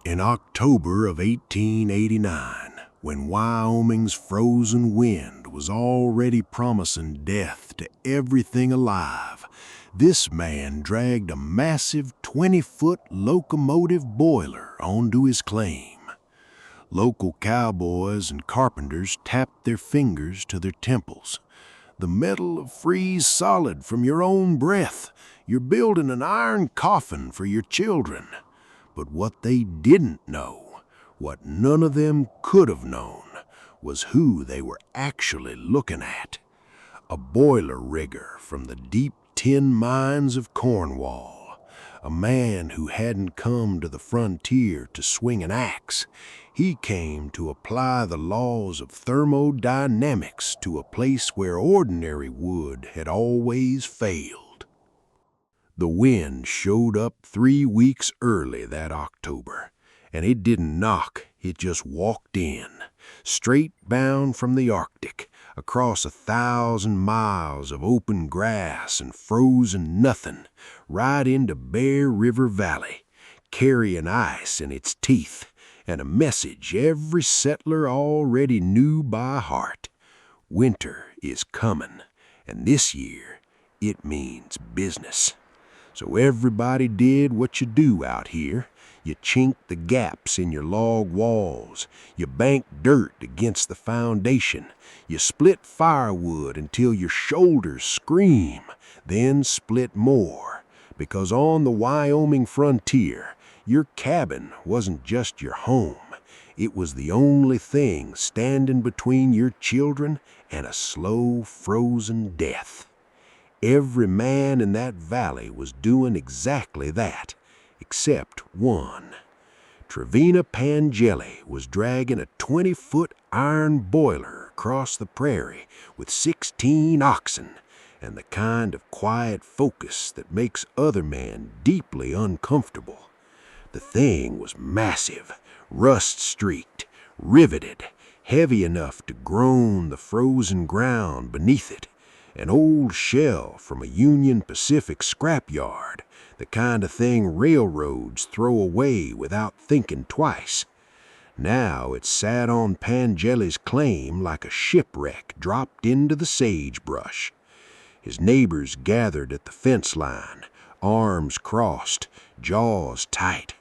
In October of 1889, when Wyoming's frozen wind was already promising death to everything alive, this man dragged a massive 20-foot locomotive boiler onto his claim. Local cowboys and carpenters tapped their fingers to their temples. The metal'll freeze solid from your own breath. You're building an iron coffin for your children. But what they didn't know, what none of them could have known, was who they were actually looking at. A boiler rigger from the deep tin mines of Cornwall. A man who hadn't come to the frontier to swing an axe. He came to apply the laws of thermodynamics to a place where ordinary wood had always failed. The wind showed up 3 weeks early that October, and it didn't knock, it just walked in, straight bound from the Arctic, across 1,000 miles of open grass and frozen nothing, right into Bear River Valley, carrying ice in its teeth, and a message every settler already knew by heart. Winter is coming, and this year it means business. So everybody did what you do out here. You chinked the gaps in your log walls. You banked dirt against the foundation. You split firewood until your shoulders scream, then split more. Because on the Wyoming frontier, your cabin wasn't just your home. It was the only thing standing between your children and a slow, frozen death. Every man in that valley was doing exactly that, except one. Trevina Pangelli was dragging a 20-foot iron boiler across the prairie with 16 oxen, and the kind of quiet focus that makes other men deeply uncomfortable. The thing was massive, rust-streaked, riveted, heavy enough to groan the frozen ground beneath it. An old shell from a Union Pacific scrapyard, the kind of thing railroads throw away without thinking twice. Now it sat on Pangelli's claim like a shipwreck dropped into the sagebrush. His neighbors gathered at the fence line, arms crossed, jaws tight.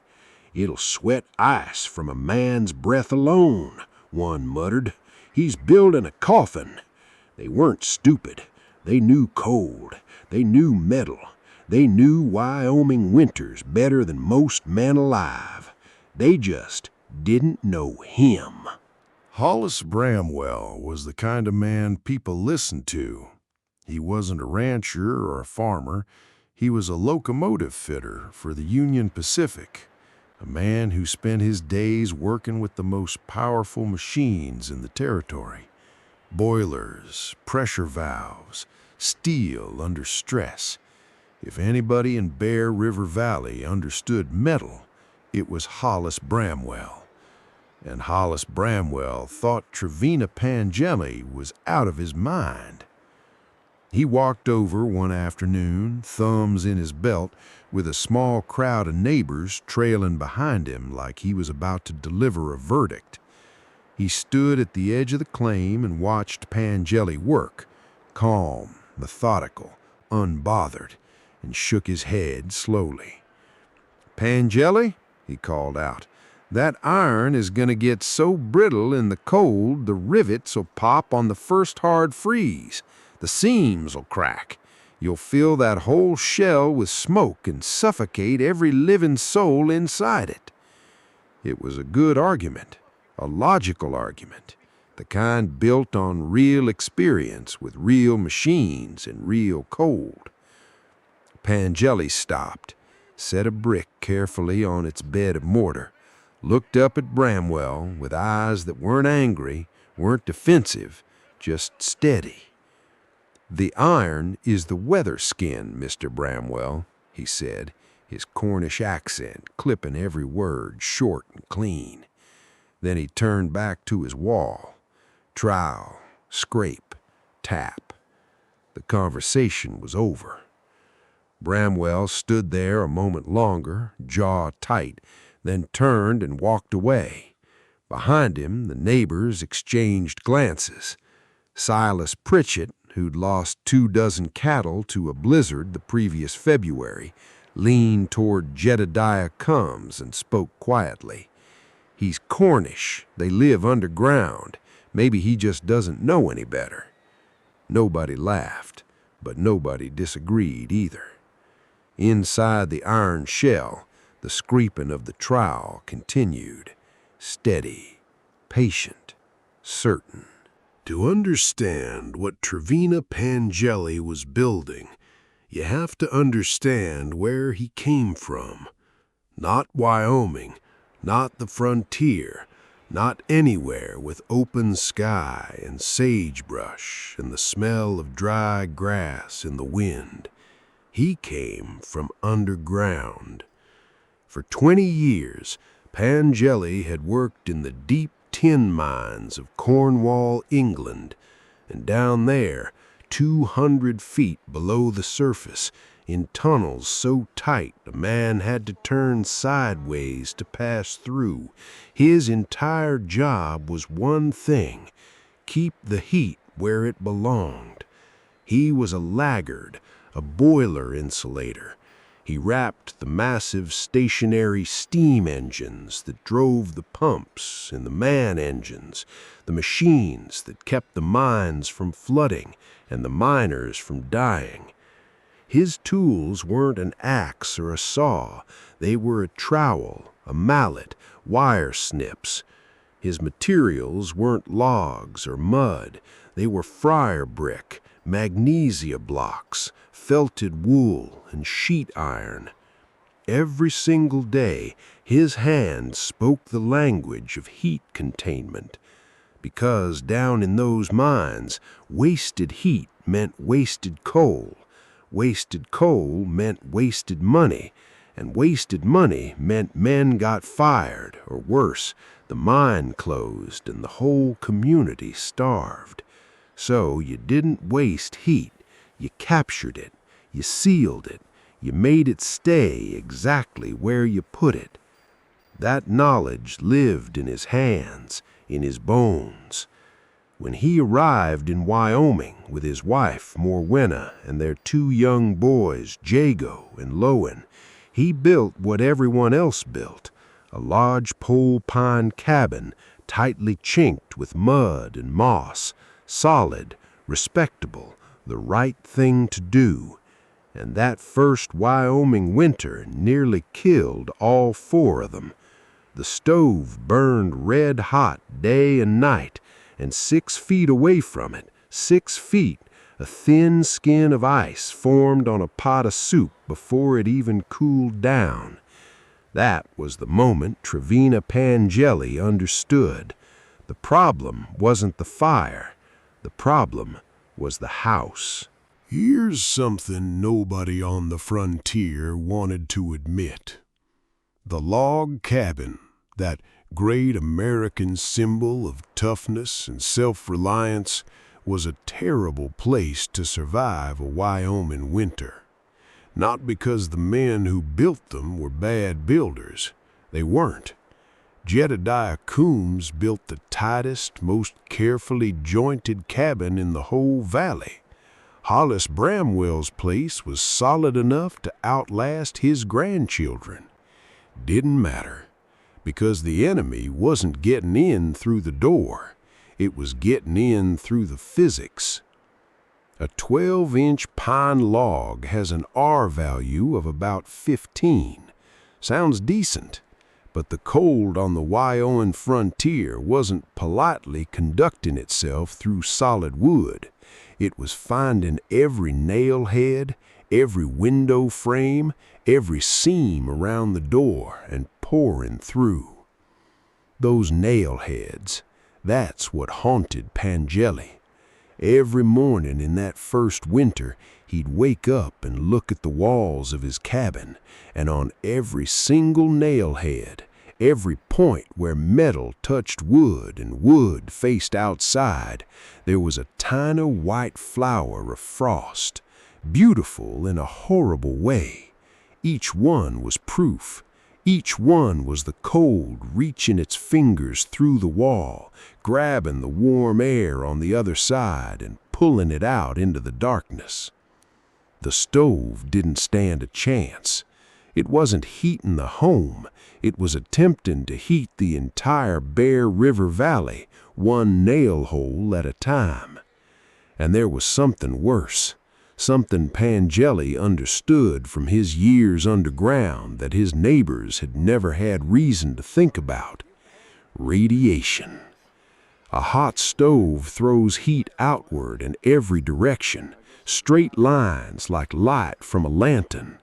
"It'll sweat ice from a man's breath alone," one muttered. "He's building a coffin." They weren't stupid. They knew cold. They knew metal. They knew Wyoming winters better than most men alive. They just didn't know him. Hollis Bramwell was the kind of man people listened to. He wasn't a rancher or a farmer. He was a locomotive fitter for the Union Pacific, a man who spent his days working with the most powerful machines in the territory. Boilers, pressure valves, steel under stress. If anybody in Bear River Valley understood metal, it was Hollis Bramwell. And Hollis Bramwell thought Trevina Pangelli was out of his mind. He walked over one afternoon, thumbs in his belt, with a small crowd of neighbors trailing behind him like he was about to deliver a verdict. He stood at the edge of the claim and watched Pangelli work, calm, methodical, unbothered, and shook his head slowly. "Pangelli," he called out, "that iron is going to get so brittle in the cold the rivets'll pop on the first hard freeze. The seams'll crack. You'll fill that whole shell with smoke and suffocate every living soul inside it." It was a good argument. A logical argument, the kind built on real experience with real machines and real cold. Pangelli stopped, set a brick carefully on its bed of mortar, looked up at Bramwell with eyes that weren't angry, weren't defensive, just steady. "The iron is the weather skin, Mr. Bramwell," he said, his Cornish accent clipping every word short and clean. Then he turned back to his wall. Trowel, scrape, tap. The conversation was over. Bramwell stood there a moment longer, jaw tight, then turned and walked away. Behind him, the neighbors exchanged glances. Silas Pritchett, who'd lost 24 cattle to a blizzard the previous February, leaned toward Jedediah Combs and spoke quietly. "He's Cornish. They live underground. Maybe he just doesn't know any better." Nobody laughed, but nobody disagreed either. Inside the iron shell, the scraping of the trowel continued, steady, patient, certain. To understand what Trevina Pangelli was building, you have to understand where he came from. Not Wyoming, not the frontier, not anywhere with open sky and sagebrush and the smell of dry grass in the wind. He came from underground. For 20 years, Pangelli had worked in the deep tin mines of Cornwall, England, and down there, 200 feet below the surface, in tunnels so tight a man had to turn sideways to pass through. His entire job was one thing: keep the heat where it belonged. He was a laggard, a boiler insulator. He wrapped the massive stationary steam engines that drove the pumps and the man engines, the machines that kept the mines from flooding and the miners from dying. His tools weren't an axe or a saw. They were a trowel, a mallet, wire snips. His materials weren't logs or mud. They were friar brick, magnesia blocks, felted wool, and sheet iron. Every single day, his hand spoke the language of heat containment, because down in those mines, wasted heat meant wasted coal. Wasted coal meant wasted money, and wasted money meant men got fired, or worse, the mine closed and the whole community starved. So you didn't waste heat, you captured it, you sealed it, you made it stay exactly where you put it. That knowledge lived in his hands, in his bones. When he arrived in Wyoming with his wife, Morwenna, and their 2 young boys, Jago and Lowen, he built what everyone else built, a large pole pine cabin tightly chinked with mud and moss, solid, respectable, the right thing to do. And that first Wyoming winter nearly killed all 4 of them. The stove burned red hot day and night, and 6 feet away from it, 6 feet, a thin skin of ice formed on a pot of soup before it even cooled down. That was the moment Trevina Pangelli understood. The problem wasn't the fire. The problem was the house. Here's something nobody on the frontier wanted to admit. The log cabin, that great American symbol of toughness and self-reliance, was a terrible place to survive a Wyoming winter. Not because the men who built them were bad builders. They weren't. Jedediah Combs built the tightest, most carefully jointed cabin in the whole valley. Hollis Bramwell's place was solid enough to outlast his grandchildren. Didn't matter, because the enemy wasn't getting in through the door. It was getting in through the physics. A 12-inch pine log has an R value of about 15. Sounds decent, but the cold on the Wyoming frontier wasn't politely conducting itself through solid wood. It was finding every nail head, every window frame, every seam around the door and pouring through. Those nail heads, that's what haunted Pangelli. Every morning in that first winter, he'd wake up and look at the walls of his cabin, and on every single nail head, every point where metal touched wood and wood faced outside, there was a tiny white flower of frost, beautiful in a horrible way. Each one was proof. Each one was the cold reaching its fingers through the wall, grabbing the warm air on the other side and pulling it out into the darkness. The stove didn't stand a chance. It wasn't heating the home, it was attempting to heat the entire Bear River Valley, one nail hole at a time. And there was something worse, something Pangelli understood from his years underground that his neighbors had never had reason to think about: radiation. A hot stove throws heat outward in every direction, straight lines like light from a lantern.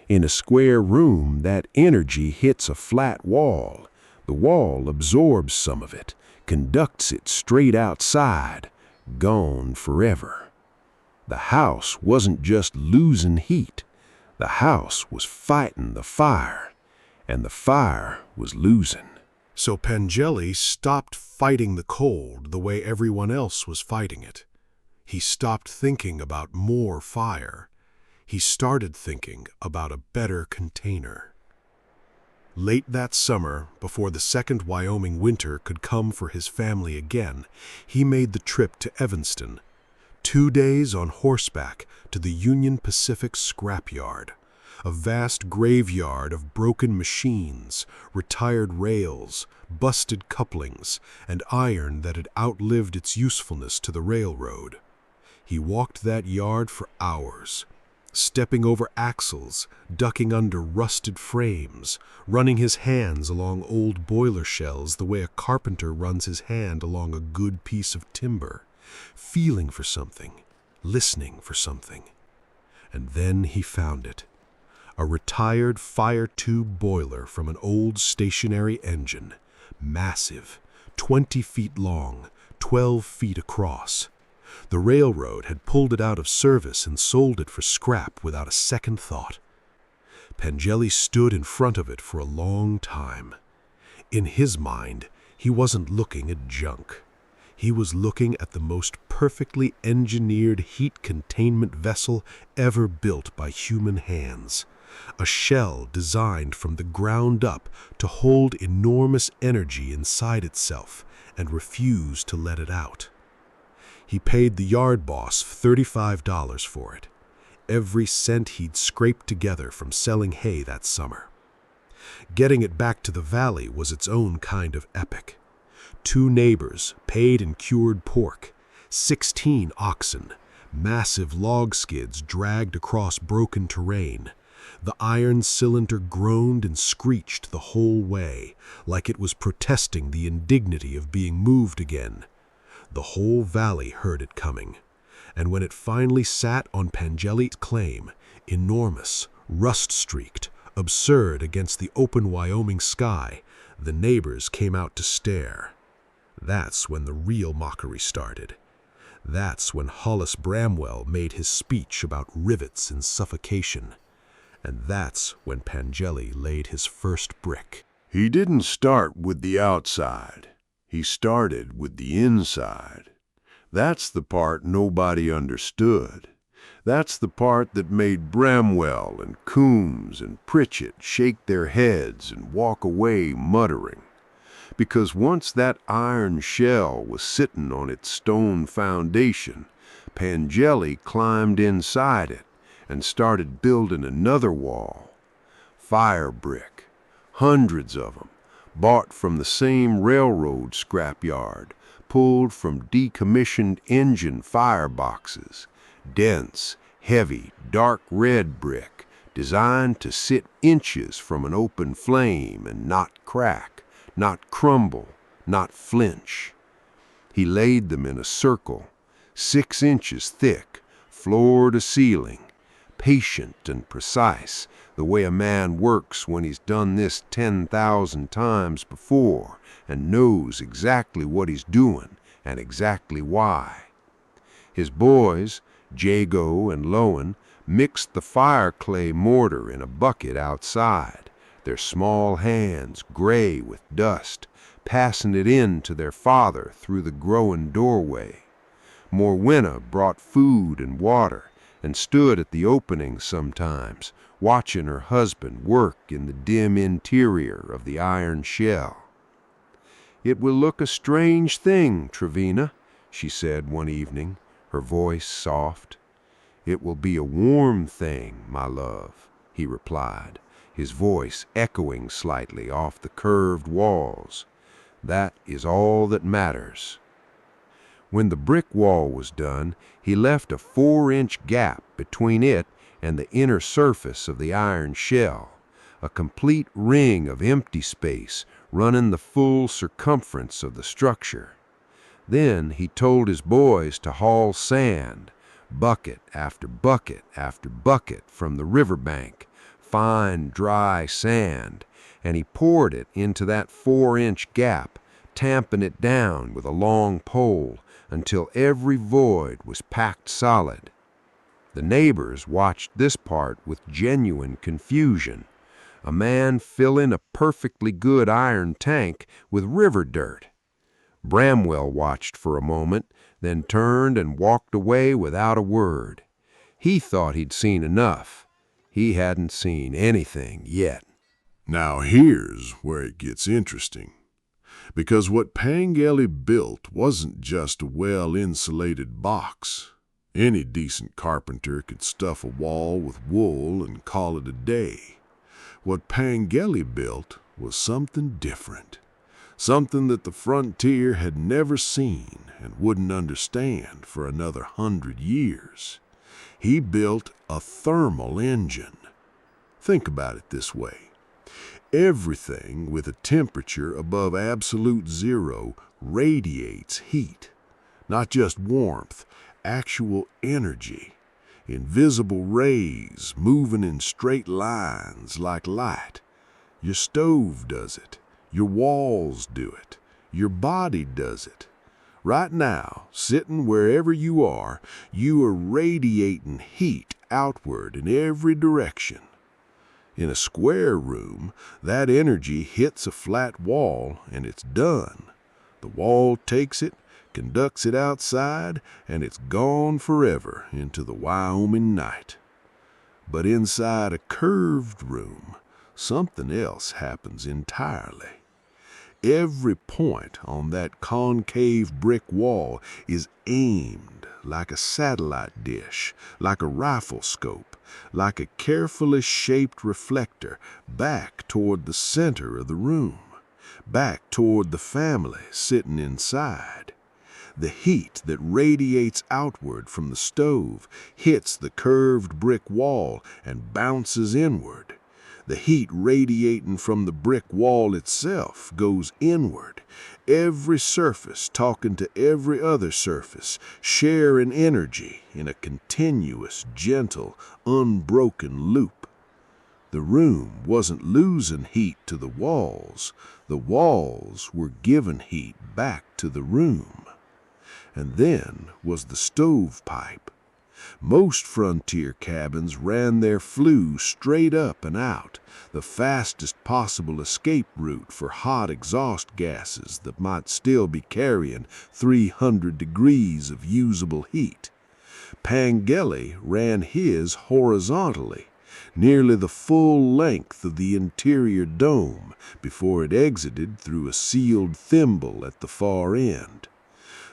In a square room, that energy hits a flat wall. The wall absorbs some of it, conducts it straight outside, gone forever. The house wasn't just losing heat. The house was fighting the fire, and the fire was losing. So Pangelli stopped fighting the cold the way everyone else was fighting it. He stopped thinking about more fire. He started thinking about a better container. Late that summer, before the second Wyoming winter could come for his family again, he made the trip to Evanston. 2 days on horseback to the Union Pacific scrapyard, a vast graveyard of broken machines, retired rails, busted couplings, and iron that had outlived its usefulness to the railroad. He walked that yard for hours, stepping over axles, ducking under rusted frames, running his hands along old boiler shells the way a carpenter runs his hand along a good piece of timber, feeling for something, listening for something. And then he found it. A retired fire tube boiler from an old stationary engine, massive, 20 feet long, 12 feet across. The railroad had pulled it out of service and sold it for scrap without a second thought. Pangelli stood in front of it for a long time. In his mind, he wasn't looking at junk. He was looking at the most perfectly engineered heat containment vessel ever built by human hands. A shell designed from the ground up to hold enormous energy inside itself and refuse to let it out. He paid the yard boss $35 for it, every cent he'd scraped together from selling hay that summer. Getting it back to the valley was its own kind of epic. 2 neighbors paid in cured pork, 16 oxen, massive log skids dragged across broken terrain. The iron cylinder groaned and screeched the whole way, like it was protesting the indignity of being moved again. The whole valley heard it coming, and when it finally sat on Pangelli's claim, enormous, rust-streaked, absurd against the open Wyoming sky, the neighbors came out to stare. That's when the real mockery started. That's when Hollis Bramwell made his speech about rivets and suffocation. And that's when Pangelli laid his first brick. He didn't start with the outside. He started with the inside. That's the part nobody understood. That's the part that made Bramwell and Coombs and Pritchett shake their heads and walk away muttering. Because once that iron shell was sitting on its stone foundation, Pangelli climbed inside it and started building another wall. Fire brick, hundreds of them, bought from the same railroad scrapyard, pulled from decommissioned engine fireboxes, dense, heavy, dark red brick, designed to sit inches from an open flame and not crack, not crumble, not flinch. He laid them in a circle, 6 inches thick, floor to ceiling, patient and precise, the way a man works when he's done this 10,000 times before and knows exactly what he's doing and exactly why. His boys, Jago and Lowen, mixed the fire clay mortar in a bucket outside, their small hands gray with dust, passing it in to their father through the growing doorway. Morwenna brought food and water, and stood at the opening sometimes, watching her husband work in the dim interior of the iron shell. "It will look a strange thing, Trevina," she said one evening, her voice soft. "It will be a warm thing, my love," he replied, his voice echoing slightly off the curved walls. "That is all that matters." When the brick wall was done, he left a 4-inch gap between it and the inner surface of the iron shell, a complete ring of empty space running the full circumference of the structure. Then he told his boys to haul sand, bucket after bucket after bucket from the riverbank, fine dry sand, and he poured it into that 4-inch gap, tamping it down with a long pole until every void was packed solid. The neighbors watched this part with genuine confusion. A man filling a perfectly good iron tank with river dirt. Bramwell watched for a moment, then turned and walked away without a word. He thought he'd seen enough. He hadn't seen anything yet. Now here's where it gets interesting. Because what Pangelli built wasn't just a well-insulated box. Any decent carpenter could stuff a wall with wool and call it a day. What Pangelli built was something different. Something that the frontier had never seen and wouldn't understand for another 100 years. He built a thermal engine. Think about it this way. Everything with a temperature above absolute zero radiates heat. Not just warmth, actual energy. Invisible rays moving in straight lines like light. Your stove does it. Your walls do it. Your body does it. Right now, sitting wherever you are radiating heat outward in every direction. In a square room, that energy hits a flat wall and it's done. The wall takes it, conducts it outside, and it's gone forever into the Wyoming night. But inside a curved room, something else happens entirely. Every point on that concave brick wall is aimed like a satellite dish, like a rifle scope, like a carefully shaped reflector back toward the center of the room, back toward the family sitting inside. The heat that radiates outward from the stove hits the curved brick wall and bounces inward. The heat radiating from the brick wall itself goes inward, every surface talking to every other surface, sharing energy in a continuous, gentle, unbroken loop. The room wasn't losing heat to the walls were giving heat back to the room. And then was the stovepipe. Most frontier cabins ran their flue straight up and out, the fastest possible escape route for hot exhaust gases that might still be carrying 300 degrees of usable heat. Pangelli ran his horizontally, nearly the full length of the interior dome before it exited through a sealed thimble at the far end.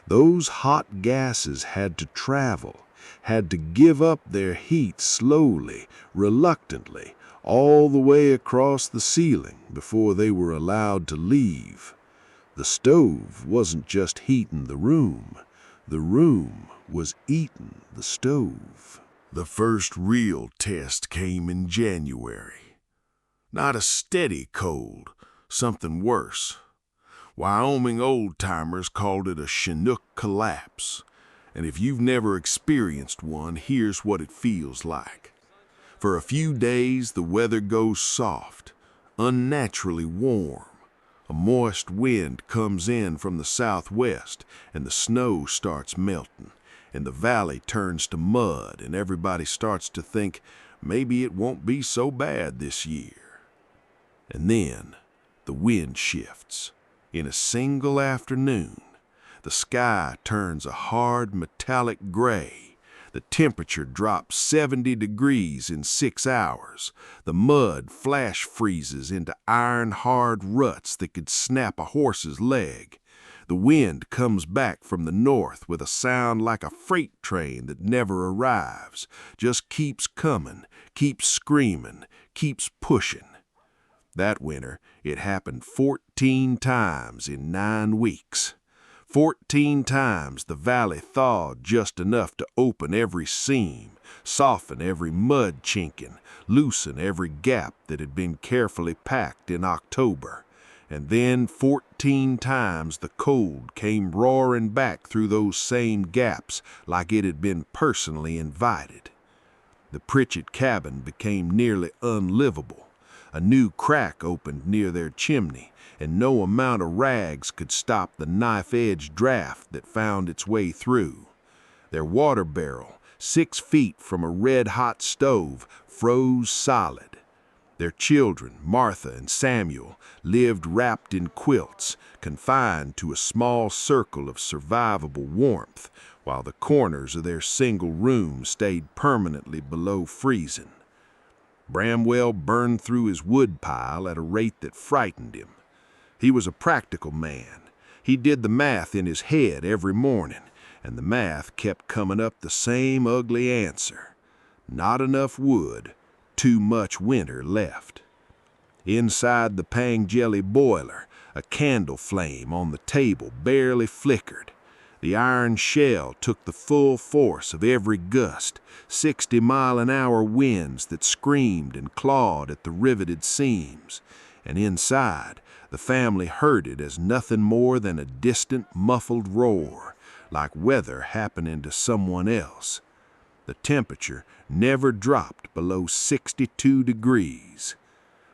Those hot gases had to travel, had to give up their heat slowly, reluctantly, all the way across the ceiling before they were allowed to leave. The stove wasn't just heating the room was eating the stove. The first real test came in January. Not a steady cold, something worse. Wyoming old-timers called it a Chinook collapse. And if you've never experienced one, here's what it feels like. For a few days, the weather goes soft, unnaturally warm. A moist wind comes in from the southwest, and the snow starts melting, and the valley turns to mud, and everybody starts to think maybe it won't be so bad this year. And then the wind shifts. In a single afternoon, the sky turns a hard metallic gray. The temperature dropped 70 degrees in 6 hours. The mud flash freezes into iron-hard ruts that could snap a horse's leg. The wind comes back from the north with a sound like a freight train that never arrives, just keeps coming, keeps screaming, keeps pushing. That winter, it happened 14 times in 9 weeks. 14 times the valley thawed just enough to open every seam, soften every mud chinking, loosen every gap that had been carefully packed in October. And then 14 times the cold came roaring back through those same gaps like it had been personally invited. The Pritchett cabin became nearly unlivable. A new crack opened near their chimney, and no amount of rags could stop the knife-edge draft that found its way through. Their water barrel, 6 feet from a red-hot stove, froze solid. Their children, Martha and Samuel, lived wrapped in quilts, confined to a small circle of survivable warmth, while the corners of their single room stayed permanently below freezing. Bramwell burned through his wood pile at a rate that frightened him. He was a practical man. He did the math in his head every morning, and the math kept coming up the same ugly answer. Not enough wood, too much winter left. Inside the Pangelli boiler, a candle flame on the table barely flickered. The iron shell took the full force of every gust, 60-mile-an-hour winds that screamed and clawed at the riveted seams, and inside, the family heard it as nothing more than a distant, muffled roar, like weather happening to someone else. The temperature never dropped below 62 degrees.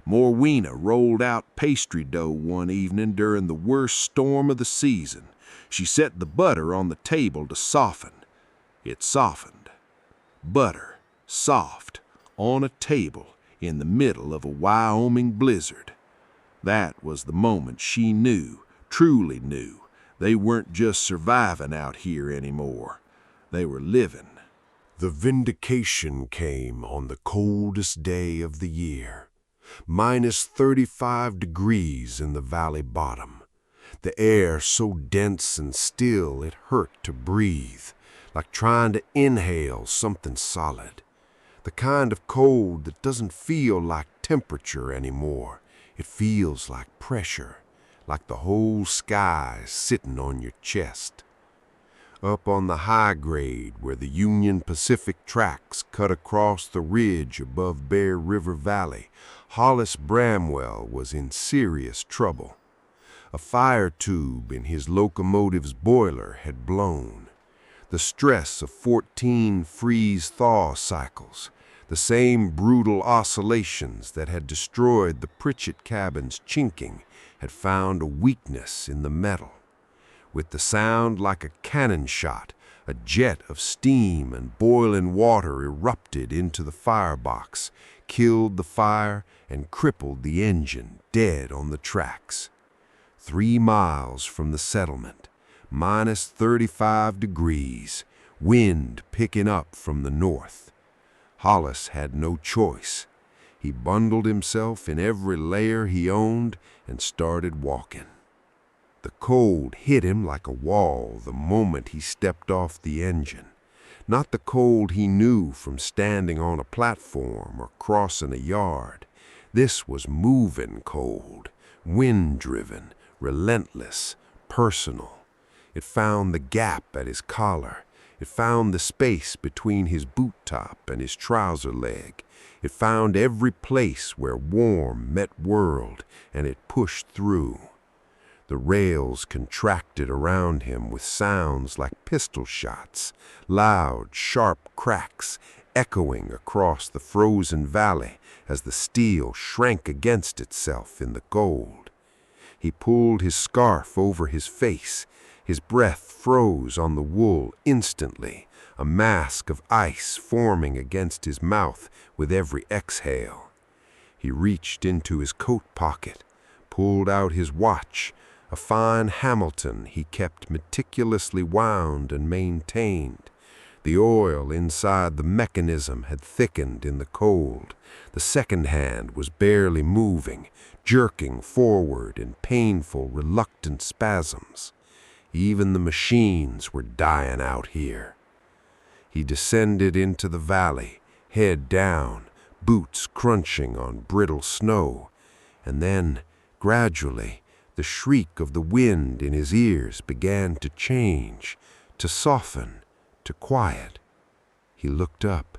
Morweena rolled out pastry dough one evening during the worst storm of the season. She set the butter on the table to soften. It softened. Butter, soft, on a table in the middle of a Wyoming blizzard. That was the moment she knew, truly knew, they weren't just surviving out here anymore. They were living. The vindication came on the coldest day of the year. Minus 35 degrees in the valley bottom. The air so dense and still it hurt to breathe, like trying to inhale something solid. The kind of cold that doesn't feel like temperature anymore. It feels like pressure, like the whole sky is sitting on your chest. Up on the high grade where the Union Pacific tracks cut across the ridge above Bear River Valley, Hollis Bramwell was in serious trouble. A fire tube in his locomotive's boiler had blown. The stress of 14 freeze-thaw cycles, the same brutal oscillations that had destroyed the Pritchett cabin's chinking, had found a weakness in the metal. With the sound like a cannon shot, a jet of steam and boiling water erupted into the firebox, killed the fire, and crippled the engine dead on the tracks. 3 miles from the settlement, minus 35 degrees, wind picking up from the north. Hollis had no choice. He bundled himself in every layer he owned and started walking. The cold hit him like a wall the moment he stepped off the engine. Not the cold he knew from standing on a platform or crossing a yard. This was moving cold, wind-driven, relentless, personal. It found the gap at his collar. It found the space between his boot top and his trouser leg. It found every place where warm met world, and it pushed through. The rails contracted around him with sounds like pistol shots, loud, sharp cracks echoing across the frozen valley as the steel shrank against itself in the cold. He pulled his scarf over his face. His breath froze on the wool instantly, a mask of ice forming against his mouth with every exhale. He reached into his coat pocket, pulled out his watch, a fine Hamilton he kept meticulously wound and maintained. The oil inside the mechanism had thickened in the cold. The second hand was barely moving, jerking forward in painful, reluctant spasms. Even the machines were dying out here. He descended into the valley, head down, boots crunching on brittle snow, and then, gradually, the shriek of the wind in his ears began to change, to soften, to quiet. He looked up.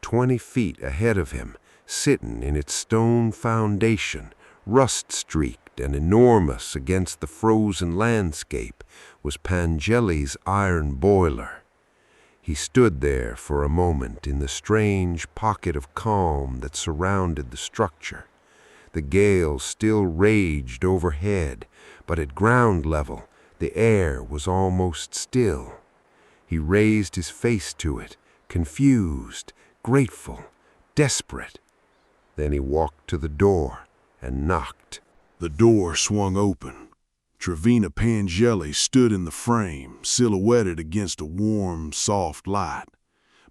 20 feet ahead of him, sitting in its stone foundation, rust-streaked and enormous against the frozen landscape, was Pangelli's iron boiler. He stood there for a moment in the strange pocket of calm that surrounded the structure. The gale still raged overhead, but at ground level, the air was almost still. He raised his face to it, confused, grateful, desperate. Then he walked to the door and knocked. The door swung open. Trevina Pangelli stood in the frame, silhouetted against a warm, soft light.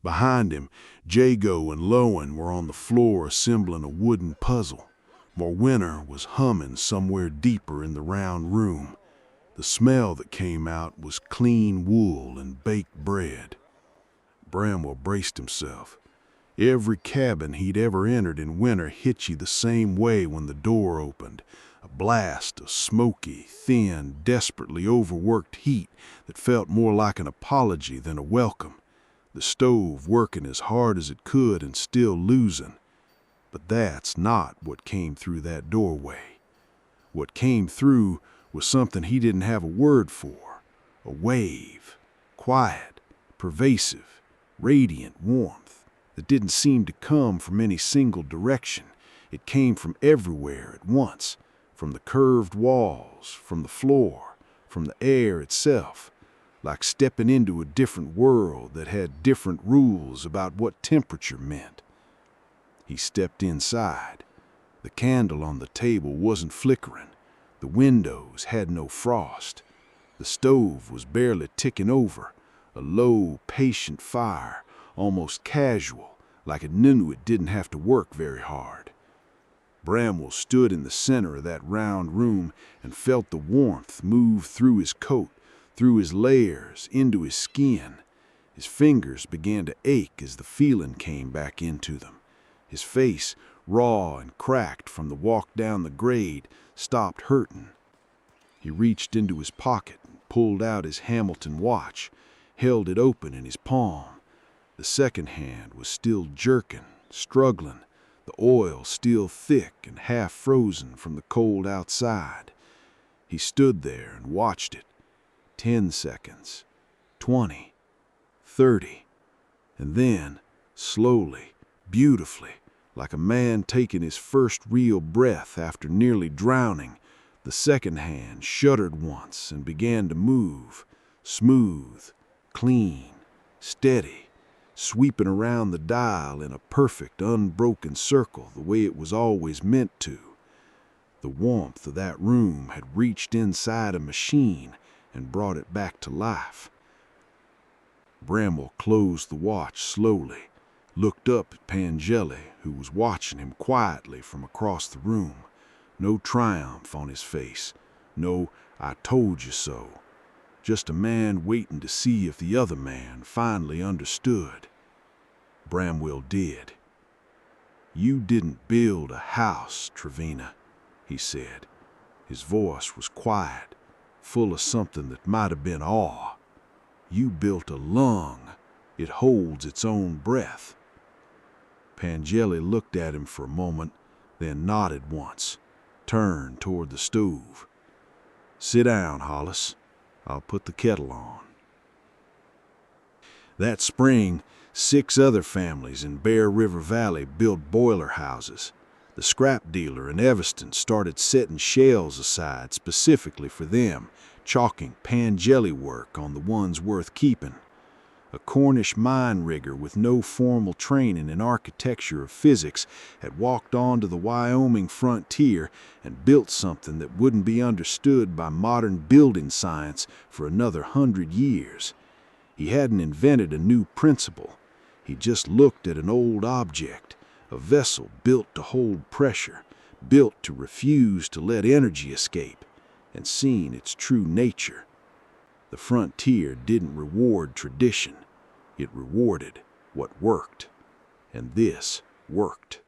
Behind him, Jago and Lowen were on the floor assembling a wooden puzzle. Morwenna was humming somewhere deeper in the round room. The smell that came out was clean wool and baked bread. Bramwell braced himself. Every cabin he'd ever entered in winter hit you the same way when the door opened. A blast of smoky, thin, desperately overworked heat that felt more like an apology than a welcome. The stove working as hard as it could and still losing. But that's not what came through that doorway. What came through was something he didn't have a word for. A wave. Quiet, pervasive, radiant warmth that didn't seem to come from any single direction. It came from everywhere at once. From the curved walls, from the floor, from the air itself, like stepping into a different world that had different rules about what temperature meant. He stepped inside. The candle on the table wasn't flickering. The windows had no frost. The stove was barely ticking over, a low, patient fire, almost casual, like it knew it didn't have to work very hard. Bramwell stood in the center of that round room and felt the warmth move through his coat, through his layers, into his skin. His fingers began to ache as the feeling came back into them. His face, raw and cracked from the walk down the grade, stopped hurting. He reached into his pocket and pulled out his Hamilton watch, held it open in his palm. The second hand was still jerking, struggling, the oil still thick and half frozen from the cold outside. He stood there and watched it. 10 seconds, 20, 30, and then, slowly, beautifully, like a man taking his first real breath after nearly drowning, the second hand shuddered once and began to move, smooth, clean, steady, sweeping around the dial in a perfect, unbroken circle the way it was always meant to. The warmth of that room had reached inside a machine and brought it back to life. Bramwell closed the watch slowly, looked up at Pangelli, who was watching him quietly from across the room. No triumph on his face, no "I told you so." Just a man waiting to see if the other man finally understood. Bramwell did. "You didn't build a house, Trevina," he said. His voice was quiet, full of something that might have been awe. "You built a lung. It holds its own breath." Pangelli looked at him for a moment, then nodded once, turned toward the stove. "Sit down, Hollis. I'll put the kettle on." That spring, 6 other families in Bear River Valley built boiler houses. The scrap dealer in Evanston started setting shells aside specifically for them, chalking Pangelli work on the ones worth keeping. A Cornish mine rigger with no formal training in architecture or physics had walked onto the Wyoming frontier and built something that wouldn't be understood by modern building science for another 100 years. He hadn't invented a new principle. He just looked at an old object, a vessel built to hold pressure, built to refuse to let energy escape, and seen its true nature. The frontier didn't reward tradition. It rewarded what worked. And this worked.